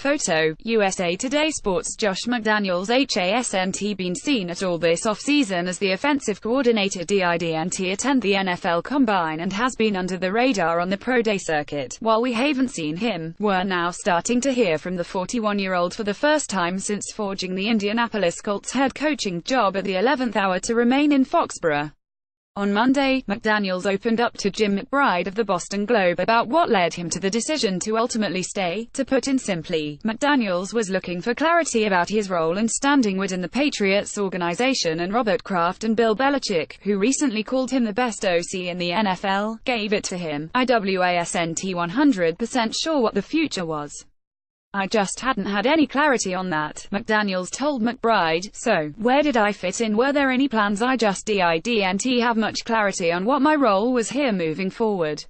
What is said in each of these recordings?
Photo, USA Today Sports. Josh McDaniels hasn't been seen at all this offseason as the offensive coordinator. Didn't attend the NFL Combine and has been under the radar on the pro day circuit. While we haven't seen him, we're now starting to hear from the 41-year-old for the first time since forging the Indianapolis Colts head coaching job at the 11th hour to remain in Foxborough. On Monday, McDaniels opened up to Jim McBride of the Boston Globe about what led him to the decision to ultimately stay. To put it simply, McDaniels was looking for clarity about his role and standing within the Patriots organization, and Robert Kraft and Bill Belichick, who recently called him the best OC in the NFL, gave it to him. I wasn't 100% sure what the future was. I just hadn't had any clarity on that, McDaniels told McBride. So, where did I fit in? Were there any plans? I just didn't have much clarity on what my role was here moving forward.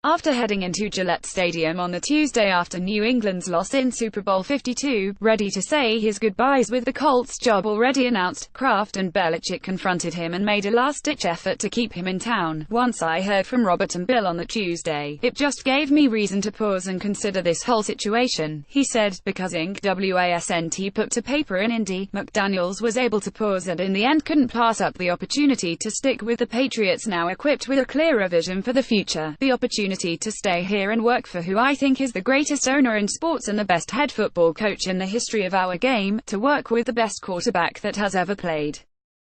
After heading into Gillette Stadium on the Tuesday after New England's loss in Super Bowl 52, ready to say his goodbyes with the Colts job already announced, Kraft and Belichick confronted him and made a last-ditch effort to keep him in town. Once I heard from Robert and Bill on the Tuesday, it just gave me reason to pause and consider this whole situation, he said, because Inc. wasn't put to paper in Indy. McDaniels was able to pause and in the end couldn't pass up the opportunity to stick with the Patriots, now equipped with a clearer vision for the future. The opportunity to stay here and work for who I think is the greatest owner in sports and the best head football coach in the history of our game, to work with the best quarterback that has ever played.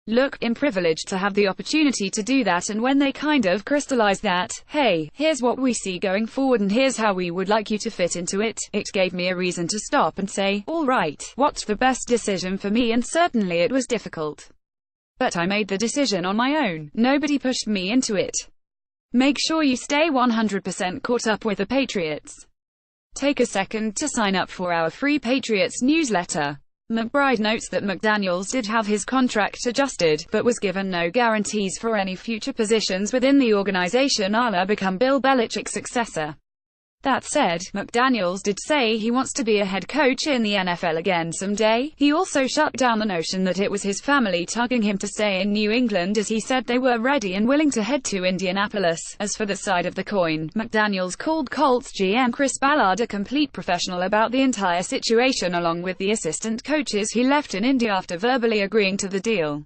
Look, I'm privileged to have the opportunity to do that, and when they kind of crystallized that, hey, here's what we see going forward and here's how we would like you to fit into it, it gave me a reason to stop and say, all right, what's the best decision for me? And certainly it was difficult. But I made the decision on my own. Nobody pushed me into it. Make sure you stay 100% caught up with the Patriots. Take a second to sign up for our free Patriots newsletter. McBride notes that McDaniels did have his contract adjusted, but was given no guarantees for any future positions within the organization a la become Bill Belichick's successor. That said, McDaniels did say he wants to be a head coach in the NFL again someday. He also shut down the notion that it was his family tugging him to stay in New England, as he said they were ready and willing to head to Indianapolis. As for the side of the coin, McDaniels called Colts GM Chris Ballard a complete professional about the entire situation, along with the assistant coaches he left in Indy after verbally agreeing to the deal.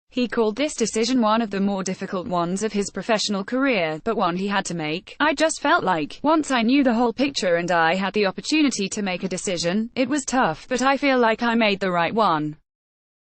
He called this decision one of the more difficult ones of his professional career, but one he had to make. I just felt like, once I knew the whole picture and I had the opportunity to make a decision, it was tough, but I feel like I made the right one.